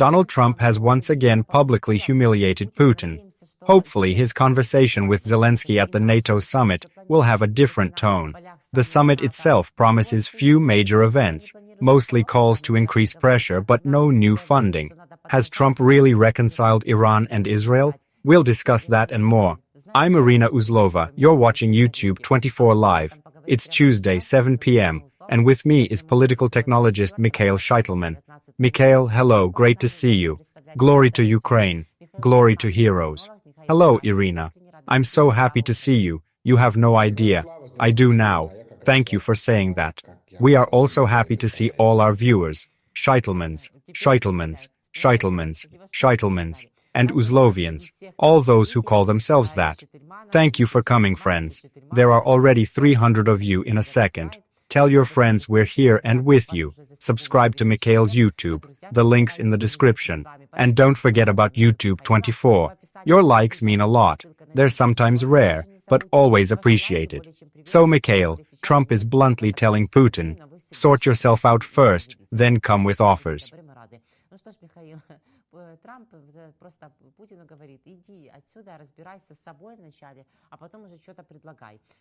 Donald Trump has once again publicly humiliated Putin. Hopefully, his conversation with Zelenskyy at the NATO summit will have a different tone. The summit itself promises few major events, mostly calls to increase pressure but no new funding. Has Trump really reconciled Iran and Israel? We'll discuss that and more. I'm Iryna Uzlova, you're watching YouTube 24 Live. It's Tuesday, 7 p.m., and with me is political technologist Mykhailo Sheitelman. Mykhailo, hello, great to see you. Glory to Ukraine. Glory to heroes. Hello, Iryna. I'm so happy to see you. You have no idea. I do now. Thank you for saying that. We are also happy to see all our viewers. Sheitelmans, Sheitelmans, Sheitelmans, Sheitelmans, and Uzlovians, all those who call themselves that. Thank you for coming, friends. There are already 300 of you in a second. Tell your friends we're here and with you. Subscribe to Mykhailo's YouTube. The link's in the description. And don't forget about YouTube 24. Your likes mean a lot. They're sometimes rare, but always appreciated. So Mykhailo, Trump is bluntly telling Putin, sort yourself out first, then come with offers.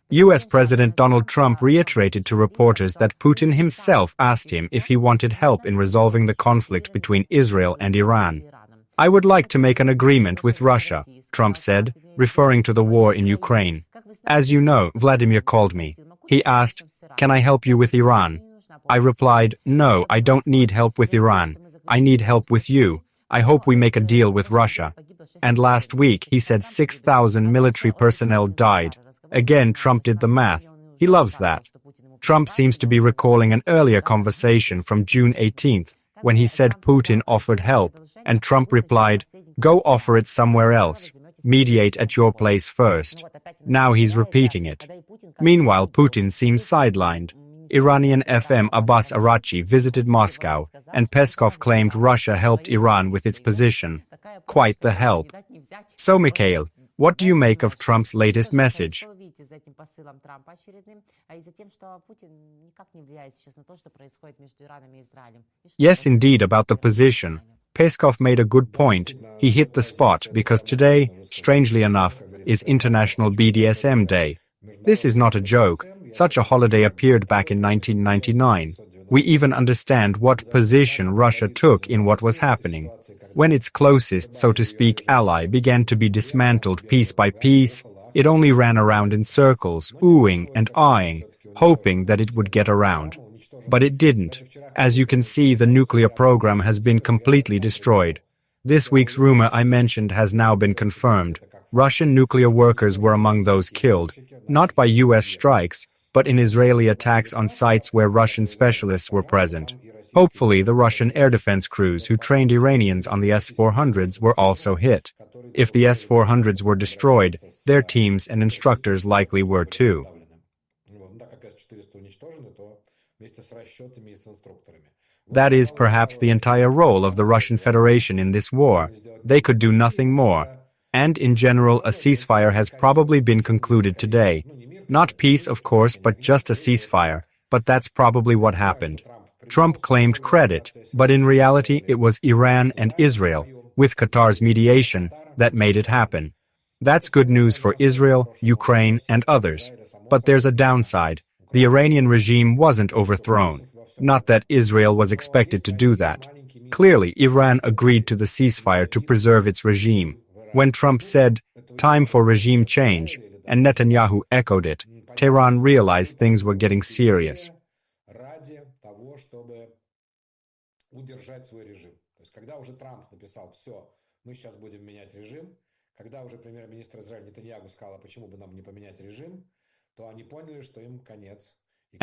U.S. President Donald Trump reiterated to reporters that Putin himself asked him if he wanted help in resolving the conflict between Israel and Iran. I would like to make an agreement with Russia, Trump said, referring to the war in Ukraine. As you know, Vladimir called me. He asked, "Can I help you with Iran?" I replied, "No, I don't need help with Iran. I need help with you. I hope we make a deal with Russia." And last week, he said 6,000 military personnel died. Again, Trump did the math. He loves that. Trump seems to be recalling an earlier conversation from June 18th, when he said Putin offered help, and Trump replied, "Go offer it somewhere else. Mediate at your place first." Now he's repeating it. Meanwhile, Putin seems sidelined. Iranian FM Abbas Araghchi visited Moscow, and Peskov claimed Russia helped Iran with its position. Quite the help. So, Mykhailo, what do you make of Trump's latest message? Yes, indeed, about the position. Peskov made a good point. He hit the spot because today, strangely enough, is International BDSM Day. This is not a joke. Such a holiday appeared back in 1999. We even understand what position Russia took in what was happening. When its closest, so to speak, ally began to be dismantled piece by piece, it only ran around in circles, oohing and aahing, hoping that it would get around. But it didn't. As you can see, the nuclear program has been completely destroyed. This week's rumor I mentioned has now been confirmed. Russian nuclear workers were among those killed, not by U.S. strikes, but in Israeli attacks on sites where Russian specialists were present. Hopefully, the Russian air defense crews who trained Iranians on the S-400s were also hit. If the S-400s were destroyed, their teams and instructors likely were too. That is perhaps the entire role of the Russian Federation in this war. They could do nothing more. And in general, a ceasefire has probably been concluded today. Not peace, of course, but just a ceasefire. But that's probably what happened. Trump claimed credit, but in reality it was Iran and Israel, with Qatar's mediation, that made it happen. That's good news for Israel, Ukraine, and others. But there's a downside. The Iranian regime wasn't overthrown. Not that Israel was expected to do that. Clearly, Iran agreed to the ceasefire to preserve its regime. When Trump said, "Time for regime change," and Netanyahu echoed it, Tehran realized things were getting serious.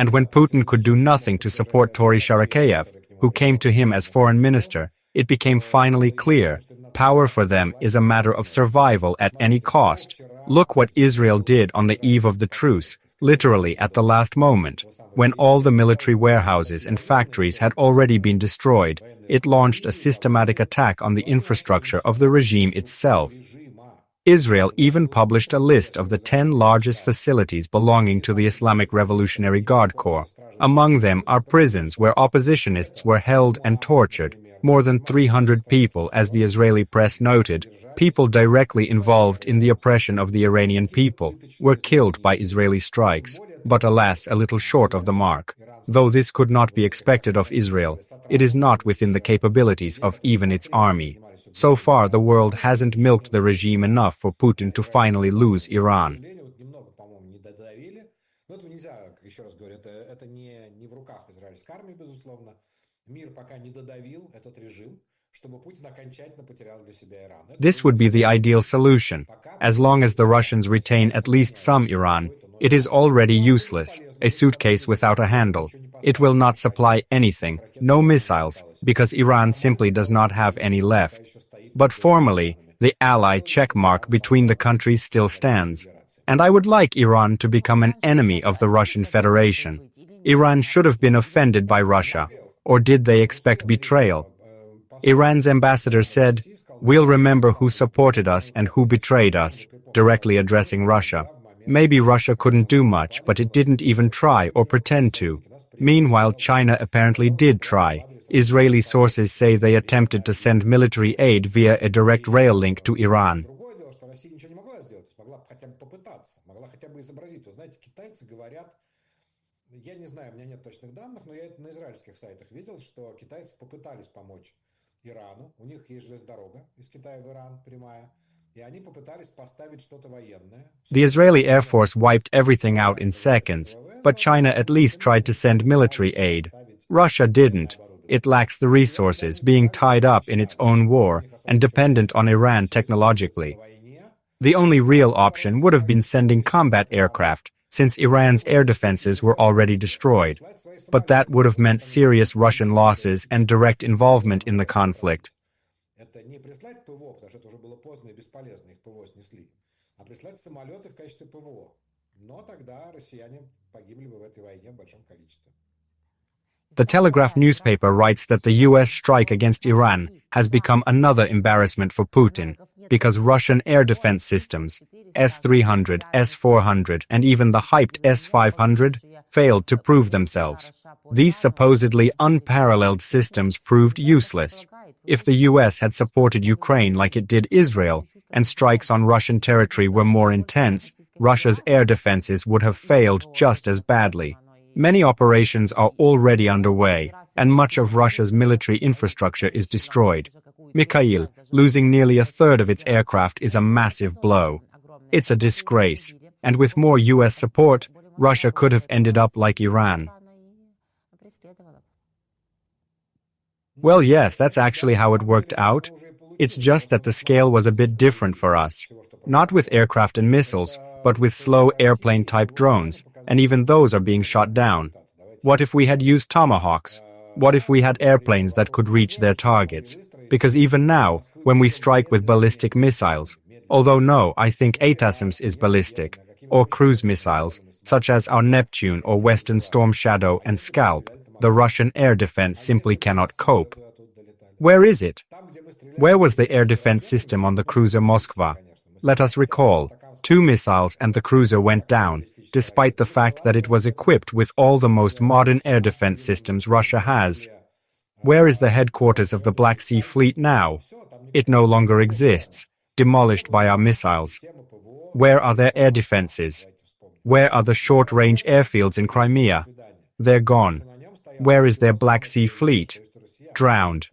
And when Putin could do nothing to support Tori Sharakayev, who came to him as foreign minister, it became finally clear. Power for them is a matter of survival at any cost. Look what Israel did on the eve of the truce, literally at the last moment. When all the military warehouses and factories had already been destroyed, it launched a systematic attack on the infrastructure of the regime itself. Israel even published a list of the 10 largest facilities belonging to the Islamic Revolutionary Guard Corps. Among them are prisons where oppositionists were held and tortured, More than 300 people, as the Israeli press noted, people directly involved in the oppression of the Iranian people, were killed by Israeli strikes, but alas, a little short of the mark. Though this could not be expected of Israel, it is not within the capabilities of even its army. So far, the world hasn't milked the regime enough for Putin to finally lose Iran. This would be the ideal solution. As long as the Russians retain at least some Iran, it is already useless, a suitcase without a handle. It will not supply anything, no missiles, because Iran simply does not have any left. But formally, the ally checkmark between the countries still stands. And I would like Iran to become an enemy of the Russian Federation. Iran should have been offended by Russia. Or did they expect betrayal? Iran's ambassador said, "We'll remember who supported us and who betrayed us," directly addressing Russia. Maybe Russia couldn't do much, but it didn't even try or pretend to. Meanwhile, China apparently did try. Israeli sources say they attempted to send military aid via a direct rail link to Iran. The Israeli Air Force wiped everything out in seconds, but China at least tried to send military aid. Russia didn't. It lacks the resources, being tied up in its own war and dependent on Iran technologically. The only real option would have been sending combat aircraft, since Iran's air defenses were already destroyed. But that would have meant serious Russian losses and direct involvement in the conflict. The Telegraph newspaper writes that the U.S. strike against Iran has become another embarrassment for Putin, because Russian air defense systems, S-300, S-400, and even the hyped S-500, failed to prove themselves. These supposedly unparalleled systems proved useless. If the U.S. had supported Ukraine like it did Israel, and strikes on Russian territory were more intense, Russia's air defenses would have failed just as badly. Many operations are already underway, and much of Russia's military infrastructure is destroyed. Mykhailo, losing nearly a third of its aircraft is a massive blow. It's a disgrace, and with more U.S. support, Russia could have ended up like Iran. Well, yes, that's actually how it worked out. It's just that the scale was a bit different for us. Not with aircraft and missiles, but with slow airplane-type drones, and even those are being shot down. What if we had used Tomahawks? What if we had airplanes that could reach their targets? Because even now, when we strike with ballistic missiles, although no, I think ATACMS is ballistic, or cruise missiles, such as our Neptune or Western Storm Shadow and Scalp, the Russian air defense simply cannot cope. Where is it? Where was the air defense system on the cruiser Moskva? Let us recall, 2 missiles and the cruiser went down, despite the fact that it was equipped with all the most modern air defense systems Russia has. Where is the headquarters of the Black Sea Fleet now? It no longer exists, demolished by our missiles. Where are their air defenses? Where are the short-range airfields in Crimea? They're gone. Where is their Black Sea Fleet? Drowned.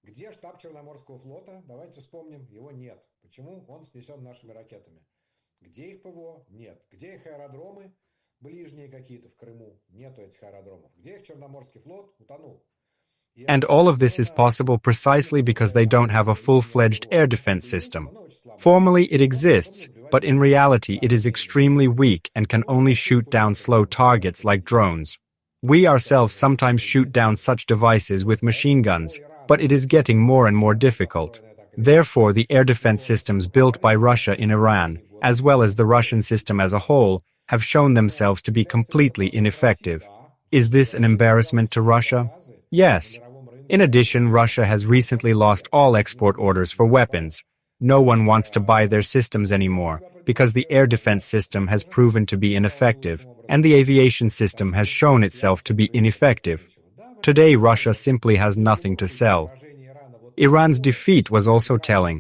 Где штаб Черноморского флота? Давайте вспомним, его нет. Почему? Он снесен нашими ракетами. Где их ПВО? Нет. Где их аэродромы? Ближние какие-то в Крыму. Нету этих аэродромов. Где их Черноморский флот? Утонул. And all of this is possible precisely because they don't have a full-fledged air defense system. Formally, it exists, but in reality, it is extremely weak and can only shoot down slow targets like drones. We ourselves sometimes shoot down such devices with machine guns, but it is getting more and more difficult. Therefore, the air defense systems built by Russia in Iran, as well as the Russian system as a whole, have shown themselves to be completely ineffective. Is this an embarrassment to Russia? Yes. In addition, Russia has recently lost all export orders for weapons. No one wants to buy their systems anymore, because the air defense system has proven to be ineffective, and the aviation system has shown itself to be ineffective. Today, Russia simply has nothing to sell. Iran's defeat was also telling.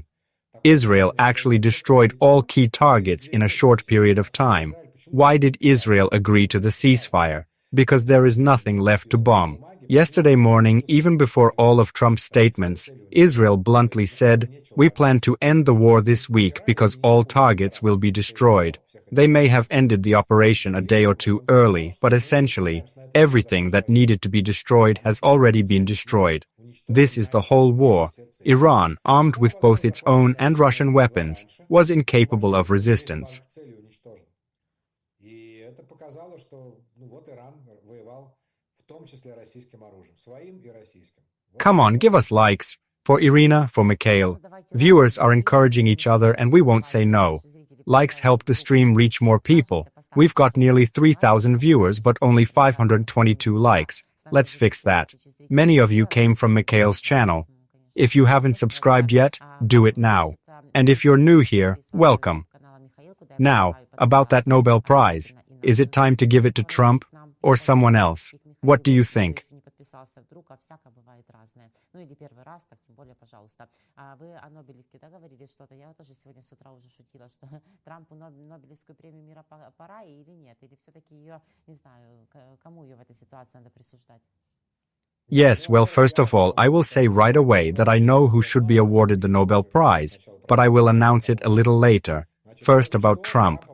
Israel actually destroyed all key targets in a short period of time. Why did Israel agree to the ceasefire? Because there is nothing left to bomb. Yesterday morning, even before all of Trump's statements, Israel bluntly said, "We plan to end the war this week because all targets will be destroyed." They may have ended the operation a day or two early, but essentially, everything that needed to be destroyed has already been destroyed. This is the whole war. Iran, armed with both its own and Russian weapons, was incapable of resistance. Come on, give us likes. For Iryna, for Mykhailo. Viewers are encouraging each other and we won't say no. Likes help the stream reach more people. We've got nearly 3,000 viewers but only 522 likes. Let's fix that. Many of you came from Mykhailo's channel. If you haven't subscribed yet, do it now. And if you're new here, welcome. Now, about that Nobel Prize. Is it time to give it to Trump or someone else? What do you think? Ну или первый раз, так тем более, пожалуйста. Вы о Нобелевке, да, говорили что-то? Я тоже сегодня с утра уже шутила, что Трампу Нобелевскую премию мира пора или нет? Или все-таки ее, не знаю, кому ее в этой ситуации надо присуждать? Yes, well, first of all, I will say right away that I know who should be awarded the Nobel Prize, but I will announce it a little later. First about Trump.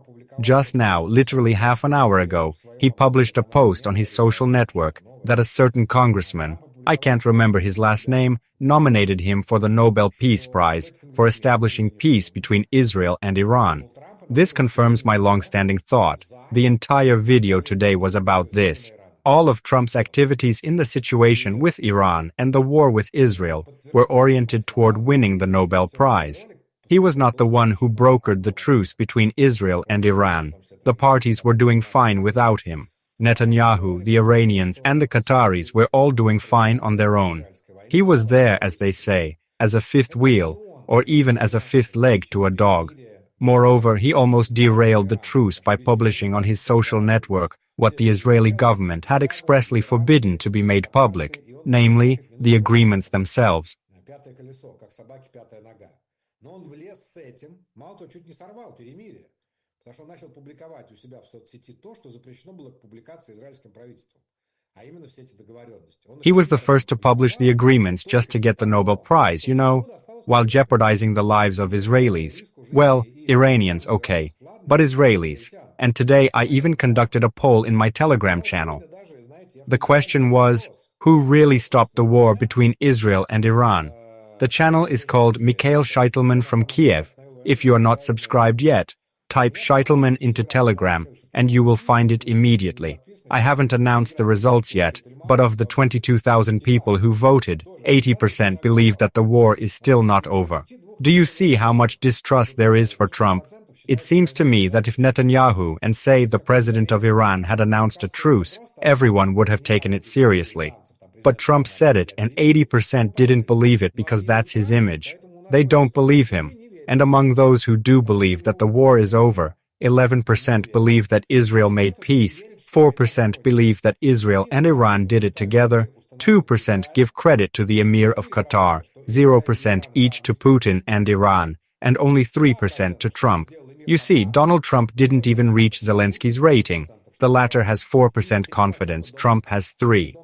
Just now, literally half an hour ago, he published a post on his social network that a certain congressman, I can't remember his last name, nominated him for the Nobel Peace Prize for establishing peace between Israel and Iran. This confirms my long-standing thought. The entire video today was about this. All of Trump's activities in the situation with Iran and the war with Israel were oriented toward winning the Nobel Prize. He was not the one who brokered the truce between Israel and Iran. The parties were doing fine without him. Netanyahu, the Iranians, and the Qataris were all doing fine on their own. He was there, as they say, as a fifth wheel, or even as a fifth leg to a dog. Moreover, he almost derailed the truce by publishing on his social network what the Israeli government had expressly forbidden to be made public, namely, the agreements themselves. Потому что он начал публиковать у себя в соцсети то, что запрещено было к публикации израильским правительством, а именно все эти договоренности. He was the first to publish the agreements just to get the Nobel Prize, you know, while jeopardizing the lives of Israelis. Well, Iranians, okay, but Israelis. And today I even conducted a poll in my Telegram channel. The question was, who really stopped the war between Israel and Iran? The channel is called Mykhailo Sheitelman from Kiev. If you are not subscribed yet, type Sheitelman into Telegram, and you will find it immediately. I haven't announced the results yet, but of the 22,000 people who voted, 80% believe that the war is still not over. Do you see how much distrust there is for Trump? It seems to me that if Netanyahu and, say, the president of Iran had announced a truce, everyone would have taken it seriously. But Trump said it, and 80% didn't believe it because that's his image. They don't believe him. And among those who do believe that the war is over, 11% believe that Israel made peace, 4% believe that Israel and Iran did it together, 2% give credit to the Emir of Qatar, 0% each to Putin and Iran, and only 3% to Trump. You see, Donald Trump didn't even reach Zelensky's rating. The latter has 4% confidence, Trump has 3%.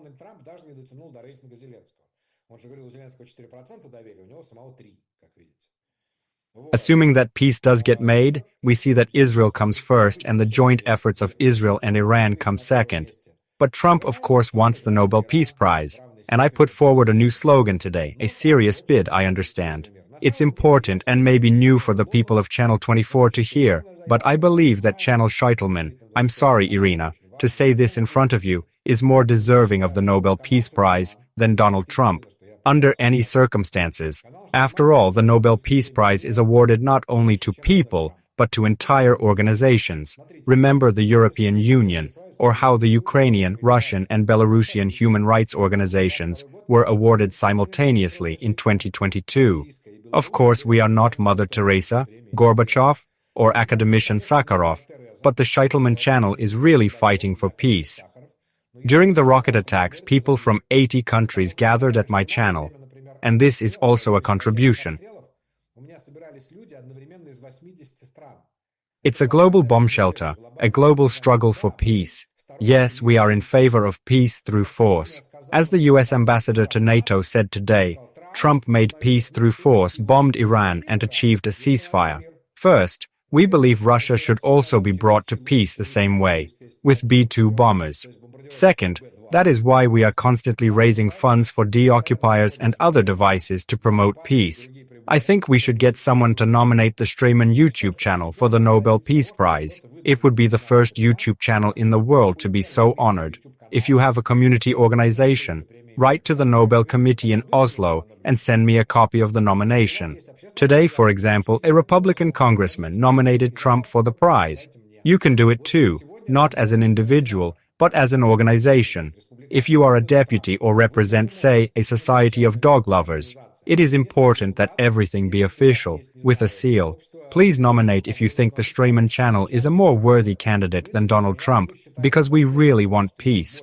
Assuming that peace does get made, we see that Israel comes first and the joint efforts of Israel and Iran come second. But Trump, of course, wants the Nobel Peace Prize. And I put forward a new slogan today, a serious bid, I understand. It's important and maybe new for the people of Channel 24 to hear, but I believe that Channel Sheitelman, I'm sorry, Iryna, to say this in front of you, is more deserving of the Nobel Peace Prize than Donald Trump. Under any circumstances. After all, the Nobel Peace Prize is awarded not only to people, but to entire organizations. Remember the European Union, or how the Ukrainian, Russian, and Belarusian human rights organizations were awarded simultaneously in 2022. Of course, we are not Mother Teresa, Gorbachev, or academician Sakharov, but the Sheitelman channel is really fighting for peace. During the rocket attacks, people from 80 countries gathered at my channel, and this is also a contribution. It's a global bomb shelter, a global struggle for peace. Yes, we are in favor of peace through force. As the U.S. ambassador to NATO said today, Trump made peace through force, bombed Iran, and achieved a ceasefire. First, we believe Russia should also be brought to peace the same way, with B-2 bombers. Second, that is why we are constantly raising funds for deoccupiers and other devices to promote peace. I think we should get someone to nominate the Sheitelman YouTube channel for the Nobel Peace Prize. It would be the first YouTube channel in the world to be so honored. If you have a community organization, write to the Nobel Committee in Oslo and send me a copy of the nomination. Today, for example, a Republican congressman nominated Trump for the prize. You can do it too, not as an individual, but as an organization. If you are a deputy or represent, say, a society of dog lovers, it is important that everything be official, with a seal. Please nominate if you think the Sheitelman channel is a more worthy candidate than Donald Trump, because we really want peace.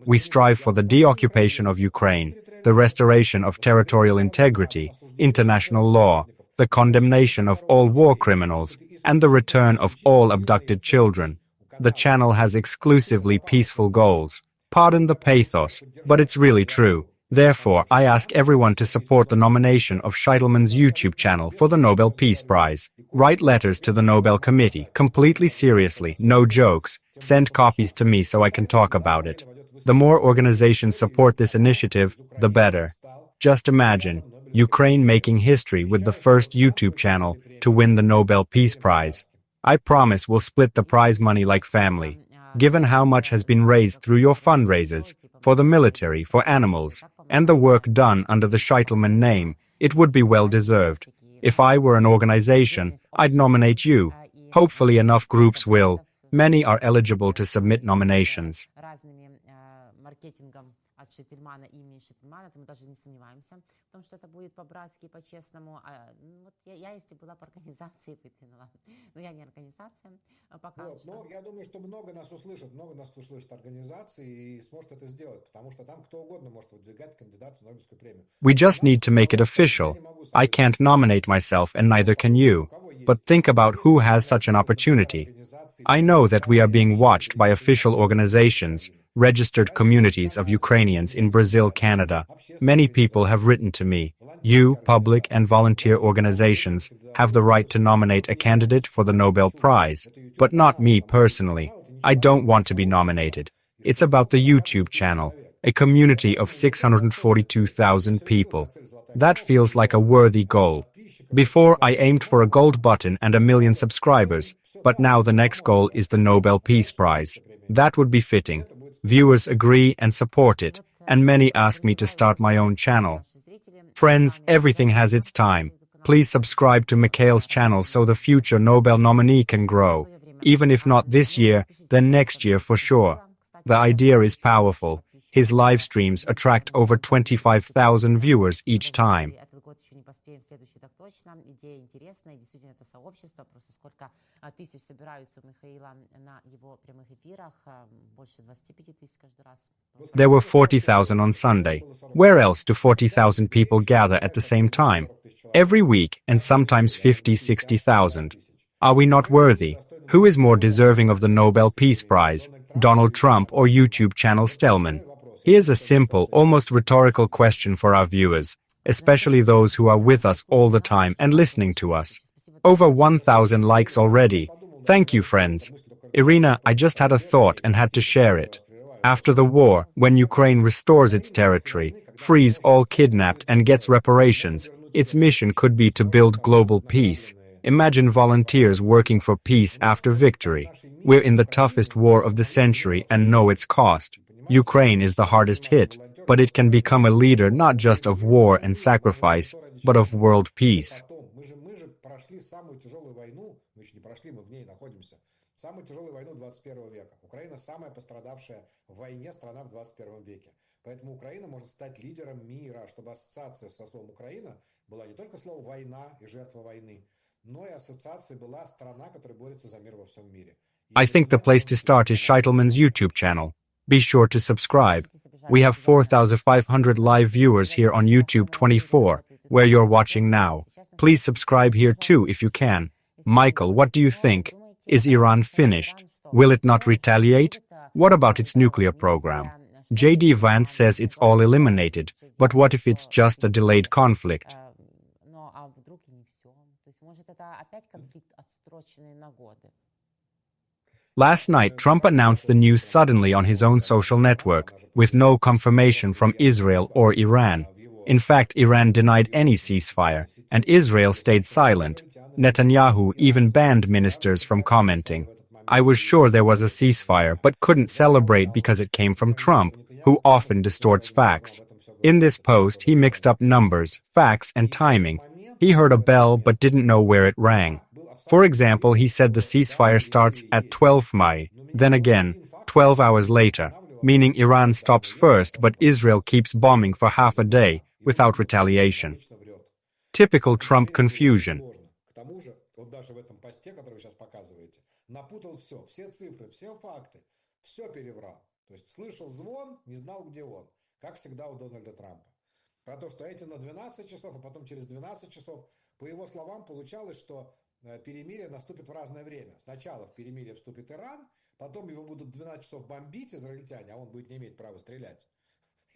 We strive for the deoccupation of Ukraine, the restoration of territorial integrity, international law, the condemnation of all war criminals, and the return of all abducted children. The channel has exclusively peaceful goals. Pardon the pathos, but it's really true. Therefore, I ask everyone to support the nomination of Sheitelman's YouTube channel for the Nobel Peace Prize. Write letters to the Nobel Committee, completely seriously, no jokes. Send copies to me so I can talk about it. The more organizations support this initiative, the better. Just imagine, Ukraine making history with the first YouTube channel to win the Nobel Peace Prize. I promise we'll split the prize money like family. Given how much has been raised through your fundraisers, for the military, for animals, and the work done under the Sheitelman name, it would be well deserved. If I were an organization, I'd nominate you. Hopefully enough groups will. Many are eligible to submit nominations. от Шейтельмана, имени Шейтельмана, мы даже не сомневаемся в том, что это будет по-братски, по-честному. Вот я, если была бы организацией, выдвинула. Но я не организация пока вот, что. Но я думаю, что много нас услышат организации и сможет это сделать, потому что там кто угодно может выдвигать кандидата на Нобелевскую премию. We just need to make it official. I can't nominate myself and neither can you. But think about who has such an opportunity. I know that we are being watched by official organizations, registered communities of Ukrainians in Brazil, Canada. Many people have written to me. You, public and volunteer organizations, have the right to nominate a candidate for the Nobel Prize, but not me personally. I don't want to be nominated. It's about the YouTube channel, a community of 642,000 people. That feels like a worthy goal. Before, I aimed for a gold button and 1 million subscribers, but now the next goal is the Nobel Peace Prize. That would be fitting. Viewers agree and support it, and many ask me to start my own channel. Friends, everything has its time. Please subscribe to Mykhail's channel so the future Nobel nominee can grow. Even if not this year, then next year for sure. The idea is powerful. His live streams attract over 25,000 viewers each time. В следующий так точно. Идея интересная, действительно, это сообщество. Просто сколько тысяч собираются у Михаила на его прямых эфирах. Больше 25 тысяч каждый раз. There were 40,000 on Sunday. Where else do 40,000 people gather at the same time? Every week, and sometimes 50, 60,000. Are we not worthy? Who is more deserving of the Nobel Peace Prize, Donald Trump or YouTube channel Sheitelman? Here's a simple, almost rhetorical question for our viewers, especially those who are with us all the time and listening to us. Over 1,000 likes already. Thank you, friends. Iryna, I just had a thought and had to share it. After the war, when Ukraine restores its territory, frees all kidnapped and gets reparations, its mission could be to build global peace. Imagine volunteers working for peace after victory. We're in the toughest war of the century and know its cost. Ukraine is the hardest hit, but it can become a leader not just of war and sacrifice, but of world peace. самую тяжелую войну 21 века. Украина самая пострадавшая в войне страна в 21 веке. Поэтому Украина может стать лидером мира, чтобы ассоциация со словом Украина была не только слово война и жертва войны, но и ассоциацией была страна, которая борется за мир во всем мире. I think the place to start is Sheitelman's YouTube channel. Be sure to subscribe. We have 4,500 live viewers here on YouTube 24, where you're watching now. Please subscribe here too if you can. Michael, what do you think? Is Iran finished? Will it not retaliate? What about its nuclear program? J.D. Vance says it's all eliminated, but what if it's just a delayed conflict? Last night, Trump announced the news suddenly on his own social network, with no confirmation from Israel or Iran. In fact, Iran denied any ceasefire, and Israel stayed silent. Netanyahu even banned ministers from commenting. I was sure there was a ceasefire, but couldn't celebrate because it came from Trump, who often distorts facts. In this post, he mixed up numbers, facts, and timing. He heard a bell but didn't know where it rang. For example, he said the ceasefire starts at 12 May, then again, 12 hours later, meaning Iran stops first but Israel keeps bombing for half a day without retaliation. Typical Trump confusion. Напутал все цифры, все факты, все переврал. То есть слышал звон, не знал, где он. Как всегда у Дональда Трампа. Про то, что эти на 12 часов, а потом через 12 часов, по его словам, получалось, что перемирие наступит в разное время. Сначала в перемирие вступит Иран, потом его будут 12 часов бомбить израильтяне, а он будет не иметь права стрелять.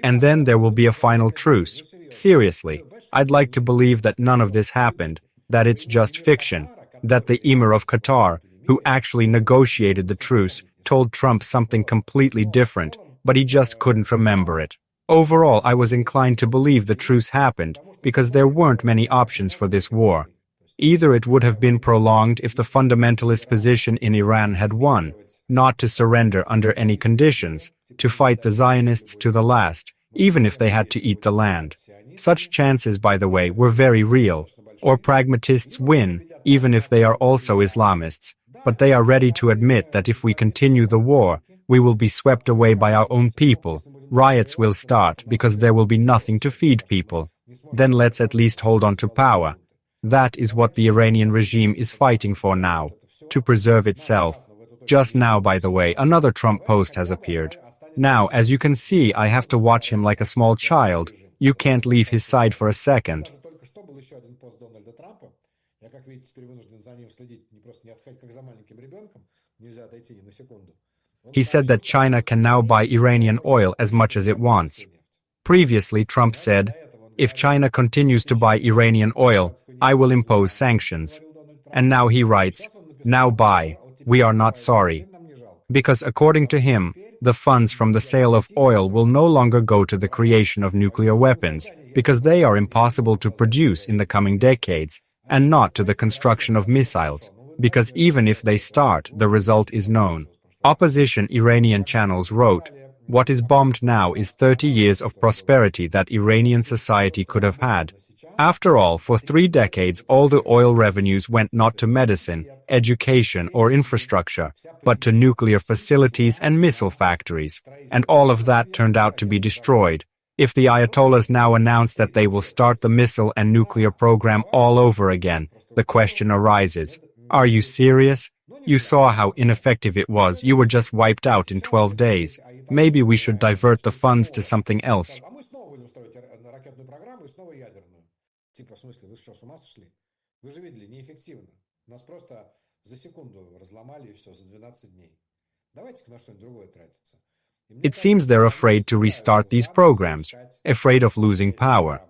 And then there will be a final truce. Seriously, I'd like to believe that none of this happened, that it's just fiction, that the Emir of Qatar, who actually negotiated the truce, told Trump something completely different, but he just couldn't remember it. Overall, I was inclined to believe the truce happened, because there weren't many options for this war. Either it would have been prolonged if the fundamentalist position in Iran had won, not to surrender under any conditions, to fight the Zionists to the last, even if they had to eat the land. Such chances, by the way, were very real. Or pragmatists win, even if they are also Islamists. But they are ready to admit that if we continue the war, we will be swept away by our own people. Riots will start because there will be nothing to feed people. Then let's at least hold on to power. That is what the Iranian regime is fighting for now, to preserve itself. Just now, by the way, another Trump post has appeared. Now, as you can see, I have to watch him like a small child. You can't leave his side for a second. He said that China can now buy Iranian oil as much as it wants. Previously, Trump said, if China continues to buy Iranian oil, I will impose sanctions. And now he writes, now buy, we are not sorry. Because according to him, the funds from the sale of oil will no longer go to the creation of nuclear weapons, because they are impossible to produce in the coming decades, and not to the construction of missiles, because even if they start, the result is known. Opposition Iranian channels wrote, what is bombed now is 30 years of prosperity that Iranian society could have had. After all, for 3 decades, all the oil revenues went not to medicine, education, or infrastructure, but to nuclear facilities and missile factories, and all of that turned out to be destroyed. If the Ayatollahs now announce that they will start the missile and nuclear program all over again, the question arises, are you serious? You saw how ineffective it was. You were just wiped out in 12 days. Maybe we should divert the funds to something else. It seems they're afraid to restart these programs, afraid of losing power.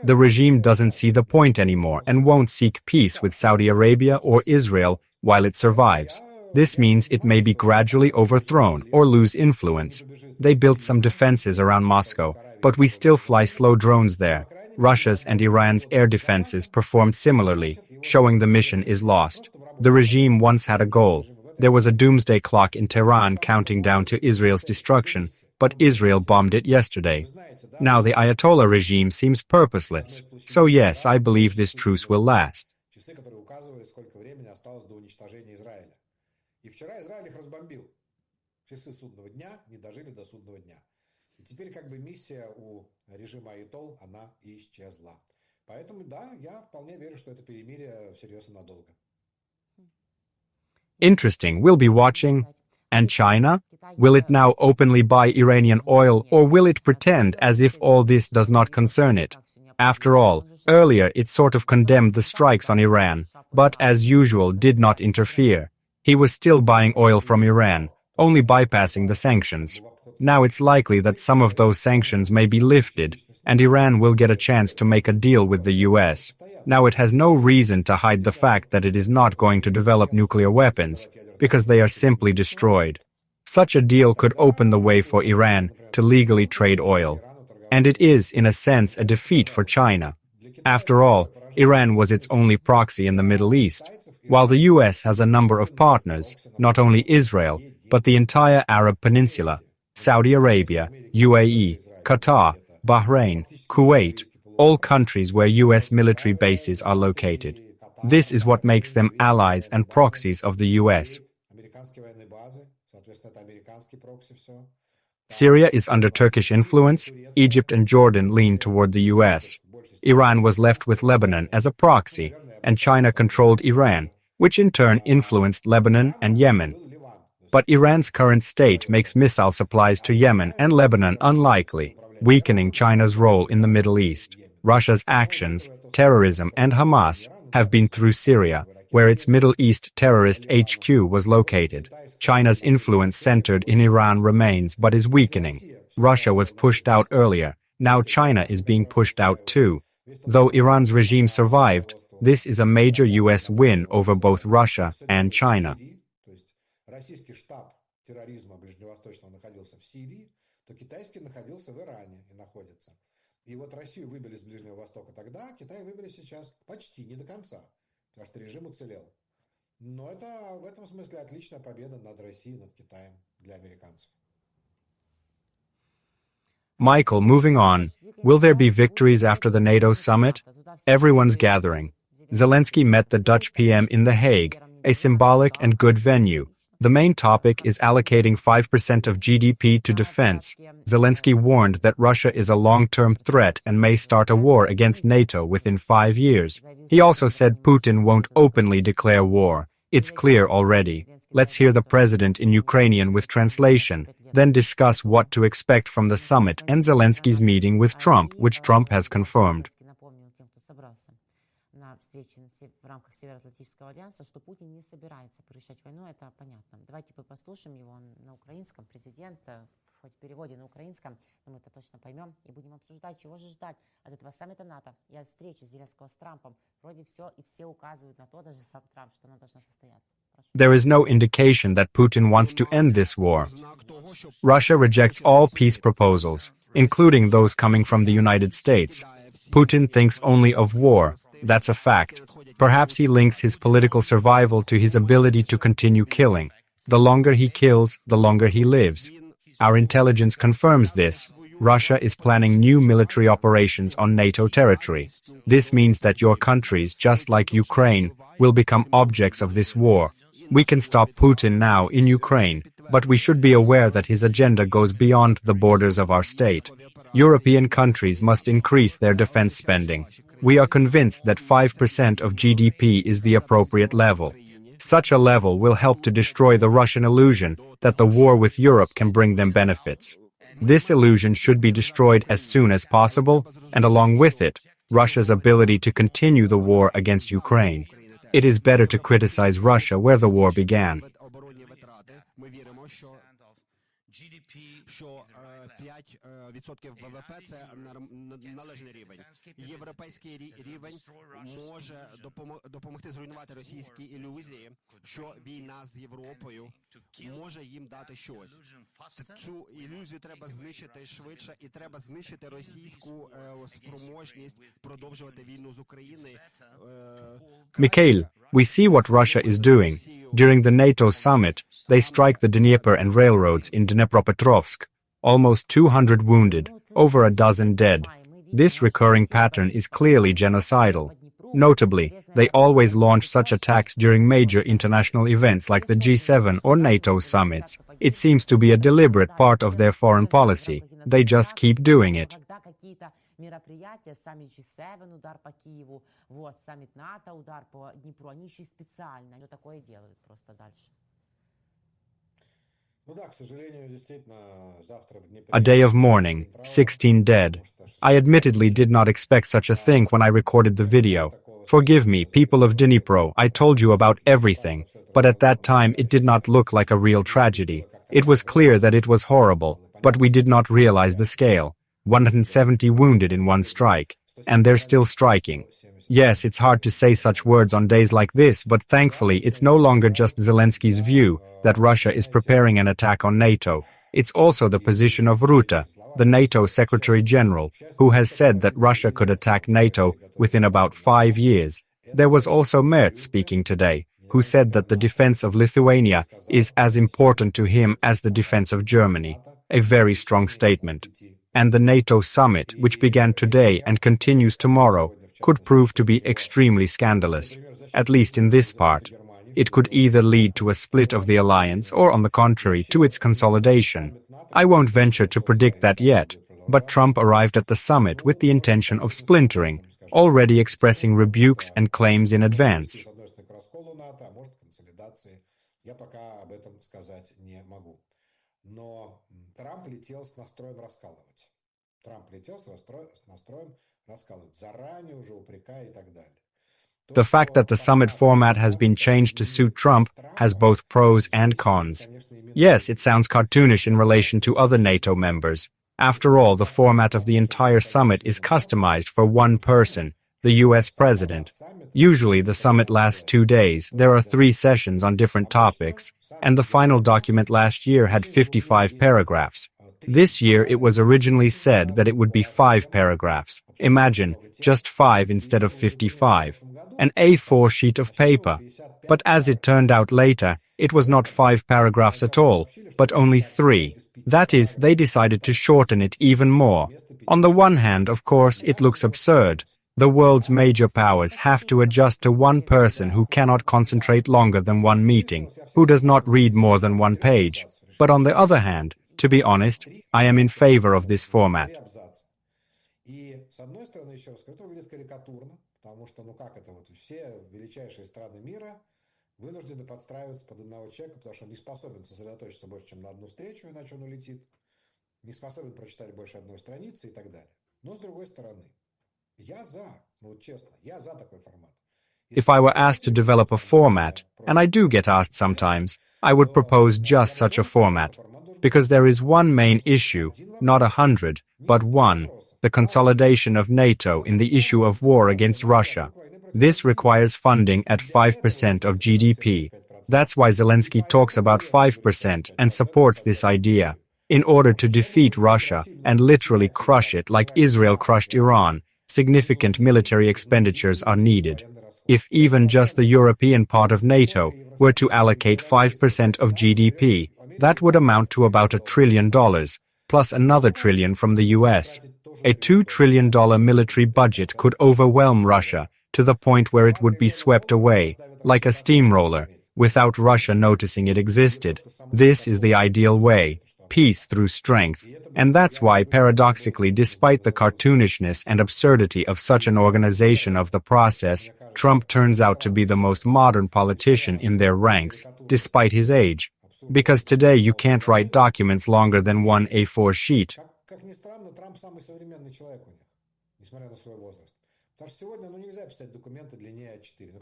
The regime doesn't see the point anymore and won't seek peace with Saudi Arabia or Israel while it survives. This means it may be gradually overthrown or lose influence. They built some defenses around Moscow, but we still fly slow drones there. Russia's and Iran's air defenses performed similarly, showing the mission is lost. The regime once had a goal. There was a doomsday clock in Tehran counting down to Israel's destruction, but Israel bombed it yesterday. Now the Ayatollah regime seems purposeless. So yes, I believe this truce will last. И вчера Израиль их разбомбил. Часы судного дня не дожили до судного дня. И теперь как бы миссия у режима Айтол, она исчезла. Поэтому да, я вполне верю, что это перемирие всерьез и надолго. Interesting. We'll be watching. And China? Will it now openly buy Iranian oil, or will it pretend as if all this does not concern it? After all, earlier it sort of condemned the strikes on Iran, but as usual did not interfere. He was still buying oil from Iran, only bypassing the sanctions. Now it's likely that some of those sanctions may be lifted, and Iran will get a chance to make a deal with the U.S. Now it has no reason to hide the fact that it is not going to develop nuclear weapons, because they are simply destroyed. Such a deal could open the way for Iran to legally trade oil. And it is, in a sense, a defeat for China. After all, Iran was its only proxy in the Middle East, while the U.S. has a number of partners, not only Israel, but the entire Arab Peninsula, Saudi Arabia, UAE, Qatar, Bahrain, Kuwait, all countries where U.S. military bases are located. This is what makes them allies and proxies of the U.S. Syria is under Turkish influence. Egypt and Jordan lean toward the U.S. Iran was left with Lebanon as a proxy, and China controlled Iran, which in turn influenced Lebanon and Yemen. But Iran's current state makes missile supplies to Yemen and Lebanon unlikely, weakening China's role in the Middle East. Russia's actions, terrorism, and Hamas have been through Syria, where its Middle East terrorist HQ was located. China's influence centered in Iran remains but is weakening. Russia was pushed out earlier. Now China is being pushed out too. Though Iran's regime survived, this is a major U.S. win over both Russia and China. Российский штаб терроризма ближневосточного находился в Сирии, то китайский находился в Иране и находится. И вот Россию выбили с Ближнего Востока тогда, Китай выбили сейчас почти не до конца, потому что режим уцелел. Но это в этом смысле отличная победа над Россией, над Китаем для американцев. Michael, moving on. Will there be victories after the NATO summit? Everyone's gathering. Zelenskyy met the Dutch PM in The Hague, a symbolic and good venue. The main topic is allocating 5% of GDP to defense. Zelenskyy warned that Russia is a long-term threat and may start a war against NATO within 5 years. He also said Putin won't openly declare war. It's clear already. Let's hear the president in Ukrainian with translation, then discuss what to expect from the summit and Zelensky's meeting with Trump, which Trump has confirmed. В рамках Североатлантического альянса, что Путин не собирается прекращать войну, это понятно. Давайте послушаем его на украинском, президент, хоть в переводе на украинском, но мы это точно поймем и будем обсуждать, чего же ждать от этого саммита НАТО и от встречи Зеленского с Трампом. Вроде все и все указывают на то, даже сам Трамп, что она должна состояться. There is no indication that Putin wants to end this war. Russia rejects all peace proposals, including those coming from the United States. Putin thinks only of war. That's a fact. Perhaps he links his political survival to his ability to continue killing. The longer he kills, the longer he lives. Our intelligence confirms this. Russia is planning new military operations on NATO territory. This means that your countries, just like Ukraine, will become objects of this war. We can stop Putin now in Ukraine, but we should be aware that his agenda goes beyond the borders of our state. European countries must increase their defense spending. We are convinced that 5% of GDP is the appropriate level. Such a level will help to destroy the Russian illusion that the war with Europe can bring them benefits. This illusion should be destroyed as soon as possible, and along with it, Russia's ability to continue the war against Ukraine. It is better to criticize Russia where the war began. Відсотків ВВП – це належний рівень. Європейський рівень може допомогти зруйнувати російські ілюзії, що війна з Європою може їм дати щось. Цю ілюзію треба знищити швидше, і треба знищити російську спроможність продовжувати війну з України. Mikhail, we see what Russia is doing. During the NATO summit, they strike the Dnieper and railroads in Dnepropetrovsk. Almost 200 wounded, over a dozen dead. This recurring pattern is clearly genocidal. Notably, they always launch such attacks during major international events like the G7 or NATO summits. It seems to be a deliberate part of their foreign policy. They just keep doing it. Мероприятия, саммит G7, удар по Киеву, вот, саммит НАТО, удар по Днепру, они еще и специально такое делают просто дальше. A day of mourning, 16 dead. I admittedly did not expect such a thing when I recorded the video. Forgive me, people of Dnipro, I told you about everything, but at that time it did not look like a real tragedy. It was clear that it was horrible, but we did not realize the scale. 170 wounded in one strike, and they're still striking. Yes, it's hard to say such words on days like this, but thankfully it's no longer just Zelensky's view that Russia is preparing an attack on NATO. It's also the position of Rutte, the NATO Secretary General, who has said that Russia could attack NATO within about 5 years. There was also Merz speaking today, who said that the defense of Lithuania is as important to him as the defense of Germany. A very strong statement. And the NATO summit, which began today and continues tomorrow, could prove to be extremely scandalous, at least in this part. It could either lead to a split of the alliance or, on the contrary, to its consolidation. I won't venture to predict that yet, but Trump arrived at the summit with the intention of splintering, already expressing rebukes and claims in advance. The fact that the summit format has been changed to suit Trump has both pros and cons. Yes, it sounds cartoonish in relation to other NATO members. After all, the format of the entire summit is customized for one person, the U.S. president. Usually the summit lasts 2 days, there are 3 sessions on different topics, and the final document last year had 55 paragraphs. This year it was originally said that it would be 5 paragraphs. Imagine, just 5 instead of 55. An A4 sheet of paper. But as it turned out later, it was not 5 paragraphs at all, but only 3. That is, they decided to shorten it even more. On the one hand, of course, it looks absurd. The world's major powers have to adjust to one person who cannot concentrate longer than one meeting, who does not read more than 1 page. But on the other hand, to be honest, I am in favor of this format. Вынуждены подстраиваться под одного человека, потому что он не способен сосредоточиться больше, чем на одну встречу, иначе он улетит, не способен прочитать больше одной страницы и так далее. Но с другой стороны, я за, ну вот честно, я за такой формат. If I were asked to develop a format, and I do get asked sometimes, I would propose just such a format. Because there is one main issue, not 100, but one, the consolidation of NATO in the issue of war against Russia. This requires funding at 5% of GDP. That's why Zelenskyy talks about 5% and supports this idea. In order to defeat Russia and literally crush it like Israel crushed Iran, significant military expenditures are needed. If even just the European part of NATO were to allocate 5% of GDP, that would amount to about $1 trillion, plus another trillion from the U.S. A $2 trillion military budget could overwhelm Russia to the point where it would be swept away, like a steamroller, without Russia noticing it existed. This is the ideal way, peace through strength. And that's why, paradoxically, despite the cartoonishness and absurdity of such an organization of the process, Trump turns out to be the most modern politician in their ranks, despite his age. Because today you can't write documents longer than 1 A4 sheet.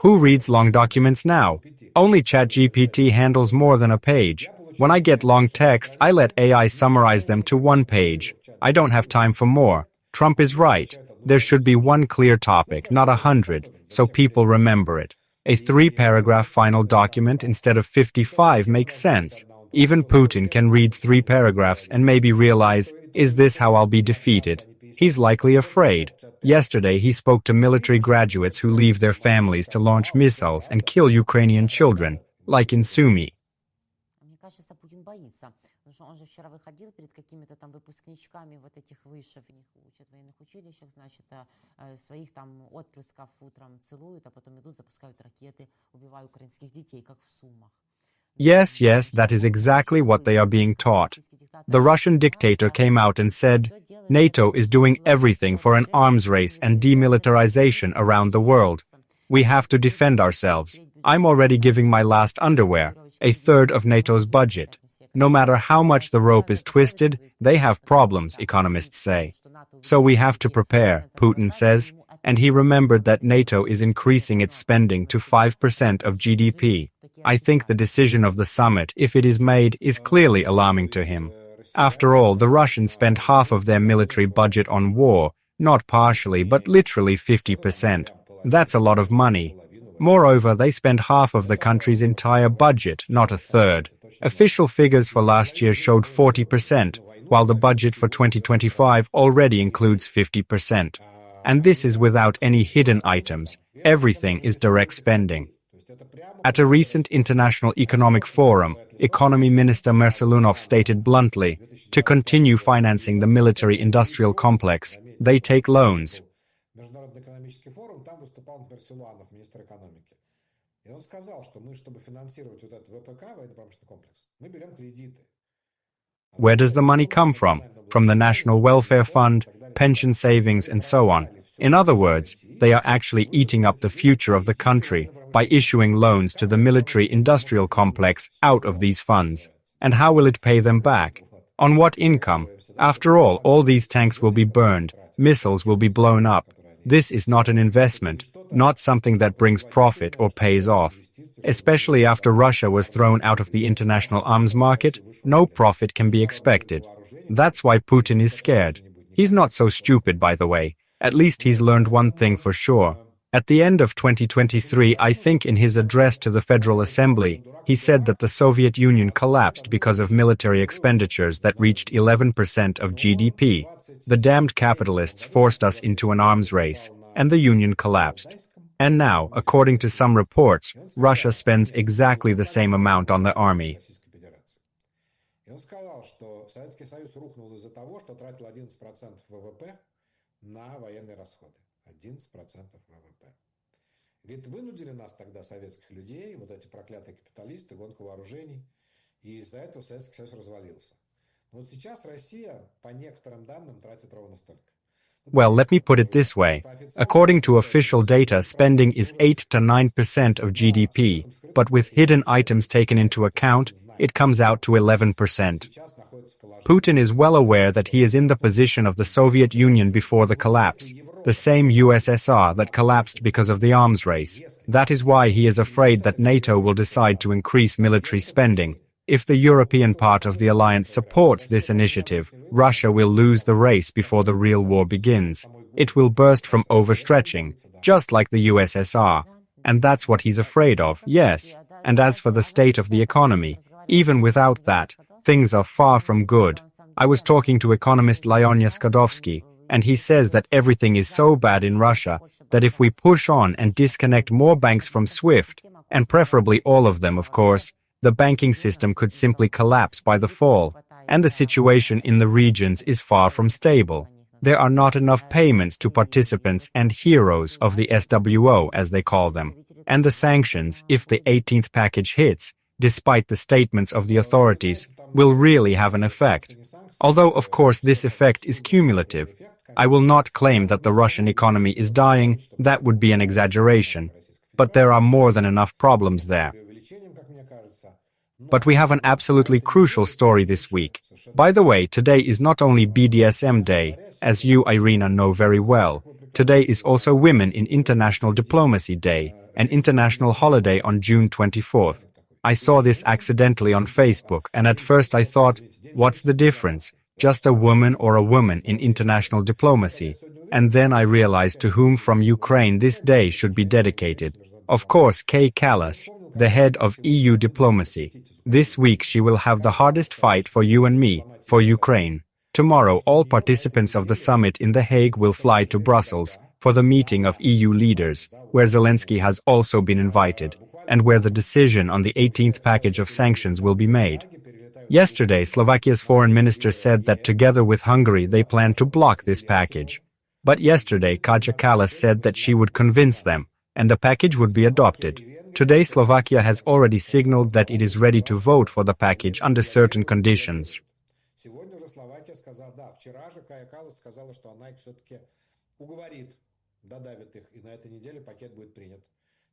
Who reads long documents now? Only ChatGPT handles more than a page. When I get long texts, I let AI summarize them to 1 page. I don't have time for more. Trump is right. There should be one clear topic, not 100, so people remember it. A 3-paragraph final document instead of 55 makes sense. Even Putin can read 3 paragraphs and maybe realize, is this how I'll be defeated? He's likely afraid. Yesterday, he spoke to military graduates who leave their families to launch missiles and kill Ukrainian children, like in Sumy. Путин боится. Потому что он же вчера выходил перед какими-то там выпускничками вот этих вышев, учат в военных училищах, значит, своих там отпрысков утром целуют, а потом идут, запускают ракеты, убивают украинских детей, как в Сумах. Yes, yes, that is exactly what they are being taught. The Russian dictator came out and said, NATO is doing everything for an arms race and demilitarization around the world. We have to defend ourselves. I'm already giving my last underwear, a third of NATO's budget. No matter how much the rope is twisted, they have problems, economists say. So we have to prepare, Putin says, and he remembered that NATO is increasing its spending to 5% of GDP. I think the decision of the summit, if it is made, is clearly alarming to him. After all, the Russians spent half of their military budget on war, not partially, but literally 50%. That's a lot of money. Moreover, they spend half of the country's entire budget, not a third. Official figures for last year showed 40%, while the budget for 2025 already includes 50%. And this is without any hidden items. Everything is direct spending. At a recent international economic forum, Economy Minister Mersulunov stated bluntly, to continue financing the military-industrial complex, they take loans. Международный экономический форум, там выступал Мерсуланов, министр экономики. И он сказал, что мы, чтобы финансировать вот этот ВПК, военно-промышленный комплекс, мы берем кредиты. Where does the money come from? From the National Welfare Fund, pension savings, and so on. In other words, they are actually eating up the future of the country by issuing loans to the military-industrial complex out of these funds. And how will it pay them back? On what income? After all these tanks will be burned, missiles will be blown up. This is not an investment, not something that brings profit or pays off. Especially after Russia was thrown out of the international arms market, no profit can be expected. That's why Putin is scared. He's not so stupid, by the way. At least he's learned one thing for sure. At the end of 2023, I think in his address to the Federal Assembly, he said that the Soviet Union collapsed because of military expenditures that reached 11% of GDP. The damned capitalists forced us into an arms race, and the Union collapsed. And now, according to some reports, Russia spends exactly the same amount on the army. И он сказал, что Советский Союз рухнул из-за того, что тратил 11% ВВП на военные расходы. 11% ВВП. Говорит, вынудили нас тогда, советских людей, вот эти проклятые капиталисты, гонку вооружений, и из-за этого Советский Союз развалился. Но вот сейчас Россия, по некоторым данным, тратит ровно столько. Well, let me put it this way. According to official data, spending is 8 to 9% of GDP, but with hidden items taken into account, it comes out to 11%. Putin is well aware that he is in the position of the Soviet Union before the collapse, the same USSR that collapsed because of the arms race. That is why he is afraid that NATO will decide to increase military spending. If the European part of the alliance supports this initiative, Russia will lose the race before the real war begins. It will burst from overstretching, just like the USSR. And that's what he's afraid of, yes. And as for the state of the economy, even without that, things are far from good. I was talking to economist Lyonya Skadovsky, and he says that everything is so bad in Russia that if we push on and disconnect more banks from SWIFT, and preferably all of them, of course, the banking system could simply collapse by the fall, and the situation in the regions is far from stable. There are not enough payments to participants and heroes of the SWO, as they call them, and the sanctions, if the 18th package hits, despite the statements of the authorities, will really have an effect. Although, of course, this effect is cumulative. I will not claim that the Russian economy is dying, that would be an exaggeration. But there are more than enough problems there. But we have an absolutely crucial story this week. By the way, today is not only BDSM Day, as you, Iryna, know very well. Today is also Women in International Diplomacy Day, an international holiday on June 24th. I saw this accidentally on Facebook, and at first I thought, what's the difference? Just a woman or a woman in international diplomacy. And then I realized to whom from Ukraine this day should be dedicated. Of course, Kay Kallas, the head of EU diplomacy. This week she will have the hardest fight for you and me, for Ukraine. Tomorrow all participants of the summit in The Hague will fly to Brussels for the meeting of EU leaders, where Zelenskyy has also been invited, and where the decision on the 18th package of sanctions will be made. Yesterday, Slovakia's foreign minister said that together with Hungary they plan to block this package. But yesterday, Kaja Kallas said that she would convince them, and the package would be adopted. Today, Slovakia has already signaled that it is ready to vote for the package under certain conditions. Сегодня уже Словакия сказала, да, вчера же Кая Каллас сказала, что она их все-таки уговорит, додавит их, и на этой неделе пакет будет принят.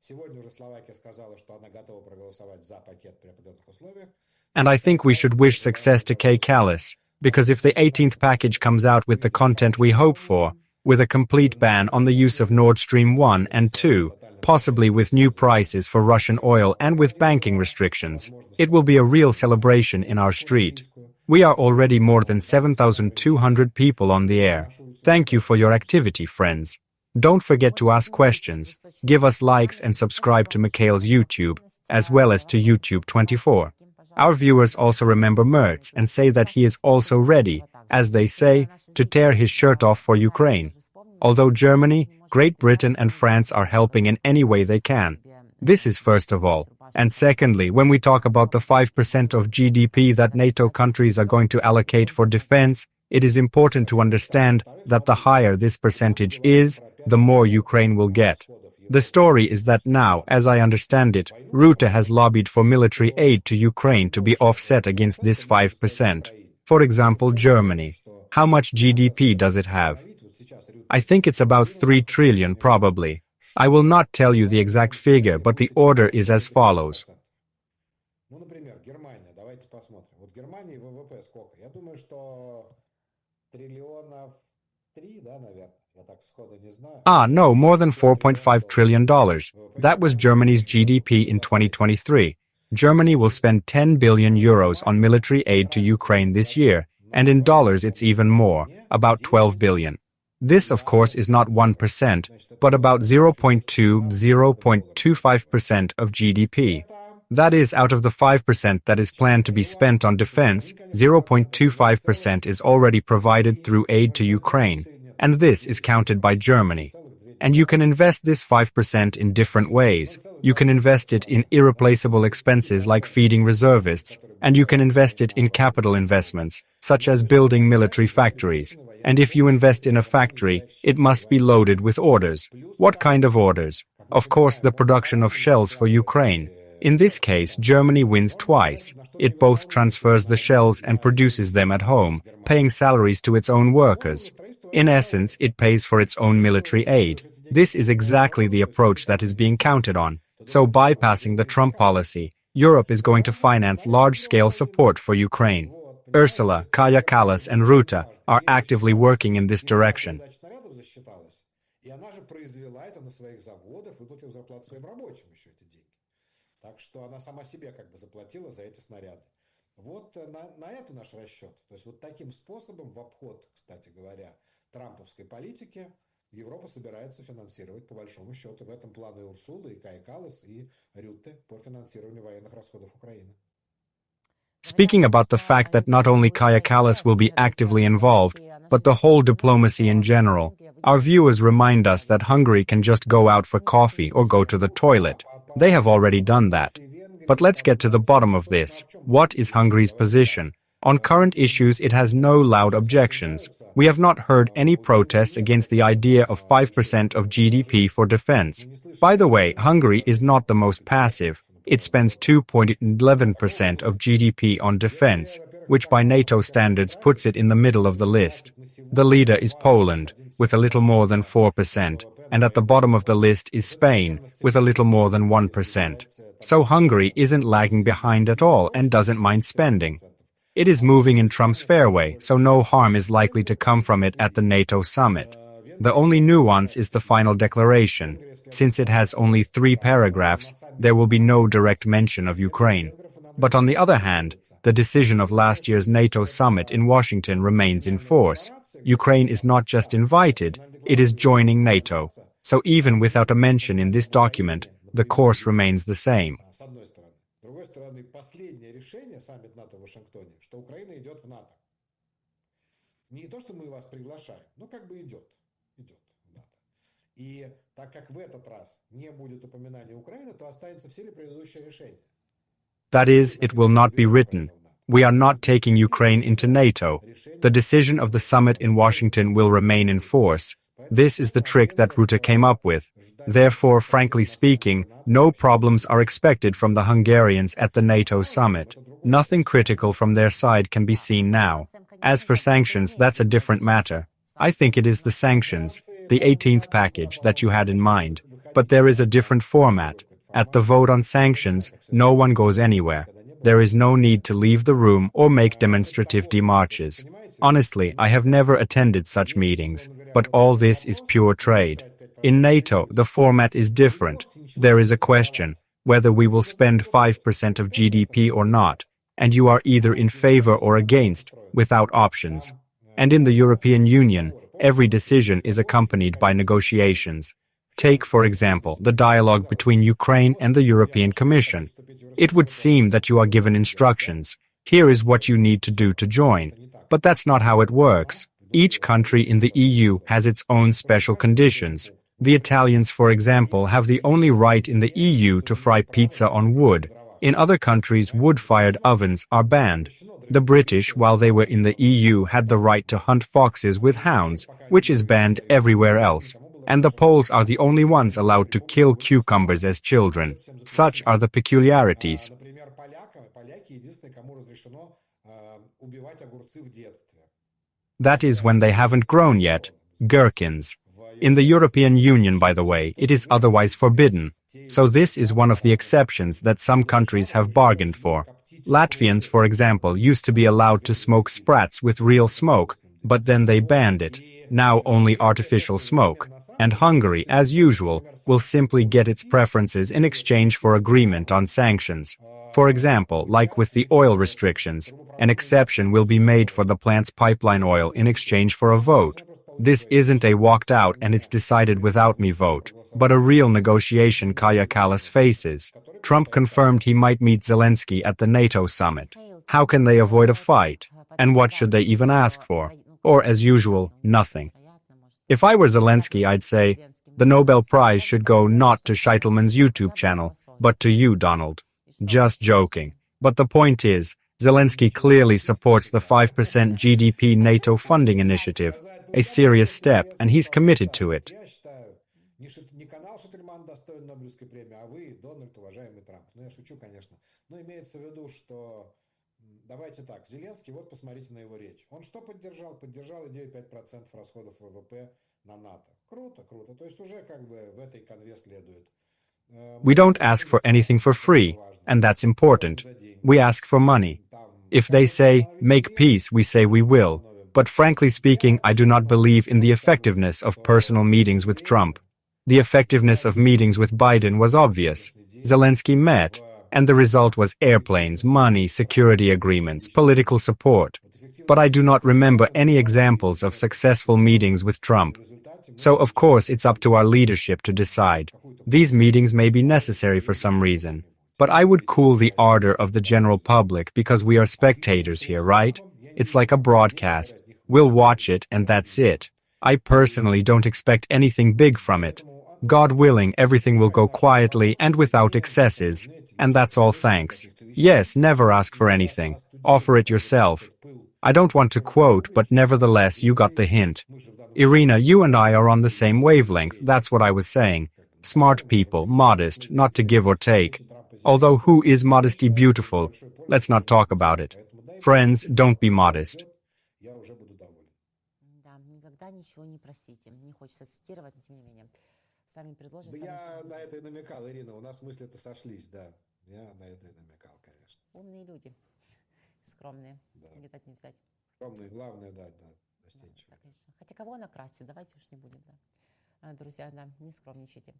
Сегодня уже Словакия сказала, что она готова проголосовать за пакет при определенных условиях. And I think we should wish success to Kay Kallas, because if the 18th package comes out with the content we hope for, with a complete ban on the use of Nord Stream 1 and 2, possibly with new prices for Russian oil and with banking restrictions, it will be a real celebration in our street. We are already more than 7,200 people on the air. Thank you for your activity, friends. Don't forget to ask questions, give us likes and subscribe to Mykhail's YouTube, as well as to YouTube 24. Our viewers also remember Merz and say that he is also ready, as they say, to tear his shirt off for Ukraine. Although Germany, Great Britain and France are helping in any way they can. This is first of all. And secondly, when we talk about the 5% of GDP that NATO countries are going to allocate for defense, it is important to understand that the higher this percentage is, the more Ukraine will get. The story is that now, as I understand it, Rutte has lobbied for military aid to Ukraine to be offset against this 5%. For example, Germany. How much GDP does it have? I think it's about 3 trillion probably. I will not tell you the exact figure, but the order is as follows. Ну, например, Германия, давайте посмотрим. Вот Германии ВВП сколько? Я думаю, что триллионов 3, да, наверное. Я так сходу не знаю. No, more than $4.5 trillion. That was Germany's GDP in 2023. Germany will spend 10 billion euros on military aid to Ukraine this year, and in dollars it's even more, about 12 billion. This, of course, is not 1%, but about 0.25% of GDP. That is, out of the 5% that is planned to be spent on defense, 0.25% is already provided through aid to Ukraine, and this is counted by Germany. And you can invest this 5% in different ways. You can invest it in irreplaceable expenses like feeding reservists, and you can invest it in capital investments, such as building military factories. And if you invest in a factory, it must be loaded with orders. What kind of orders? Of course, the production of shells for Ukraine. In this case, Germany wins twice. It both transfers the shells and produces them at home, paying salaries to its own workers. In essence, it pays for its own military aid. This is exactly the approach that is being counted on. So bypassing the Trump policy, Europe is going to finance large-scale support for Ukraine. Ursula, Kaja Kallas and Rutte are actively working in this direction. И она же произвела это на своих заводах, выплатив зарплату своим рабочим еще эти деньги. Так что она сама себе как бы заплатила за эти снаряды. Вот на это наш расчет. То есть вот таким способом, в обход, кстати говоря, трамповской политики, Европа собирается финансировать по большому счету в этом планы Урсулы и Кая Каллас и Рютте по финансированию военных расходов Украины. Speaking about the fact that not only Kaja Kallas will be actively involved, but the whole diplomacy in general, our viewers remind us that Hungary can just go out for coffee or go to the toilet. They have already done that. But let's get to the bottom of this. What is Hungary's position? On current issues, it has no loud objections. We have not heard any protests against the idea of 5% of GDP for defense. By the way, Hungary is not the most passive. It spends 2.11% of GDP on defense, which by NATO standards puts it in the middle of the list. The leader is Poland, with a little more than 4%, and at the bottom of the list is Spain, with a little more than 1%. So Hungary isn't lagging behind at all and doesn't mind spending. It is moving in Trump's fairway, so no harm is likely to come from it at the NATO summit. The only nuance is the final declaration. Since it has only 3 paragraphs, there will be no direct mention of Ukraine. But on the other hand, the decision of last year's NATO summit in Washington remains in force. Ukraine is not just invited, it is joining NATO. So even without a mention in this document, the course remains the same. С одной стороны. С другой стороны, последнее решение, саммит НАТО в Вашингтоне, что Украина идет в НАТО. Не то, что мы вас приглашаем, но как бы идет в НАТО. И так как в этот раз не будет упоминания Украины, то останется в силе предыдущее решение. That is, it will not be written. We are not taking Ukraine into NATO. The decision of the summit in Washington will remain in force. This is the trick that Rutte came up with. Therefore, frankly speaking, no problems are expected from the Hungarians at the NATO summit. Nothing critical from their side can be seen now. As for sanctions, that's a different matter. I think it is the sanctions, the 18th package, that you had in mind. But there is a different format. At the vote on sanctions, no one goes anywhere. There is no need to leave the room or make demonstrative demarches. Honestly, I have never attended such meetings, but all this is pure trade. In NATO, the format is different. There is a question, whether we will spend 5% of GDP or not, and you are either in favor or against, without options. And in the European Union, every decision is accompanied by negotiations. Take, for example, the dialogue between Ukraine and the European Commission. It would seem that you are given instructions. Here is what you need to do to join. But that's not how it works. Each country in the EU has its own special conditions. The Italians, for example, have the only right in the EU to fry pizza on wood. In other countries, wood-fired ovens are banned. The British, while they were in the EU, had the right to hunt foxes with hounds, which is banned everywhere else. And the Poles are the only ones allowed to kill cucumbers as children. Such are the peculiarities. That is when they haven't grown yet. Gherkins. In the European Union, by the way, it is otherwise forbidden. So this is one of the exceptions that some countries have bargained for. Latvians, for example, used to be allowed to smoke sprats with real smoke, but then they banned it. Now only artificial smoke. And Hungary, as usual, will simply get its preferences in exchange for agreement on sanctions. For example, like with the oil restrictions, an exception will be made for the plant's pipeline oil in exchange for a vote. This isn't a walked out and it's decided without me vote, but a real negotiation Kaja Kallas faces. Trump confirmed he might meet Zelenskyy at the NATO summit. How can they avoid a fight? And what should they even ask for? Or, as usual, nothing. If I were Zelenskyy, I'd say, the Nobel Prize should go not to Sheitelman's YouTube channel, but to you, Donald. Just joking. But the point is, Zelenskyy clearly supports the 5% GDP NATO funding initiative, a serious step, and he's committed to it. Давайте так, Зеленский, вот посмотрите на его речь. Он что поддержал? Поддержал идею 5% расходов ВВП на НАТО. Круто, круто. То есть уже как бы в этой канве следует. We don't ask for anything for free, and that's important. We ask for money. If they say, make peace, we say we will. But frankly speaking, I do not believe in the effectiveness of personal meetings with Trump. The effectiveness of meetings with Biden was obvious. Zelenskyy met, and the result was airplanes, money, security agreements, political support. But I do not remember any examples of successful meetings with Trump. So, of course, it's up to our leadership to decide. These meetings may be necessary for some reason. But I would cool the ardor of the general public because we are spectators here, right? It's like a broadcast. We'll watch it, and that's it. I personally don't expect anything big from it. God willing, everything will go quietly and without excesses. And that's all thanks. Yes, never ask for anything. Offer it yourself. I don't want to quote, but nevertheless, you got the hint. Iryna, you and I are on the same wavelength, that's what I was saying. Smart people, modest, not to give or take. Although who is modesty beautiful? Let's not talk about it. Friends, don't be modest. Да я на это и намекал, Ирина, у нас мысли-то сошлись, да. Я на это и намекал, конечно. Умные люди, скромные, где-то не взять. Скромные, главное, да, достигнуть. Хотя кого накрасить, давайте уж не будем, да. Друзья, да, не скромничайте.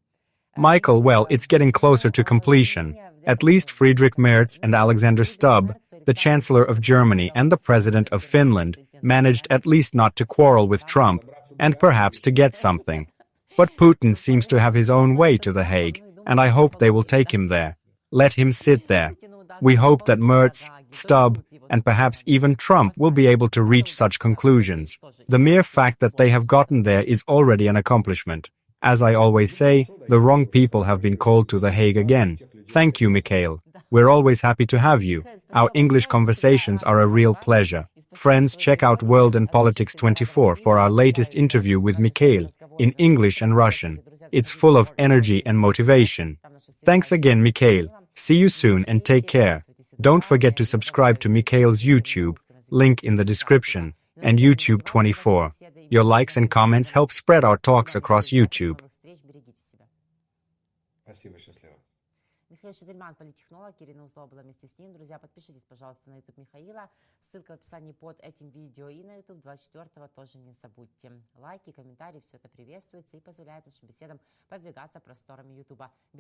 Michael, well, it's getting closer to completion. At least Friedrich Merz and Alexander Stubb, the Chancellor of Germany and the President of Finland, managed at least not to quarrel with Trump, and perhaps to get something. But Putin seems to have his own way to The Hague, and I hope they will take him there. Let him sit there. We hope that Merz, Stubb, and perhaps even Trump will be able to reach such conclusions. The mere fact that they have gotten there is already an accomplishment. As I always say, the wrong people have been called to The Hague again. Thank you, Mikhail. We're always happy to have you. Our English conversations are a real pleasure. Friends, check out World and Politics 24 for our latest interview with Mikhail, in English and Russian. It's full of energy and motivation. Thanks again, Mikhail. See you soon and take care. Don't forget to subscribe to Mikhail's YouTube, link in the description, and YouTube 24. Your likes and comments help spread our talks across YouTube. Спасибо, счастливо. Михаил Шительман, политтехнолог, Ирина Узлова была вместе с ним. Друзья, подпишитесь, пожалуйста, на YouTube Михаила. Ссылка в описании под этим видео и на YouTube 24-го тоже не забудьте. Лайки, комментарии, все это приветствуется и позволяет нашим беседам продвигаться просторами YouTube.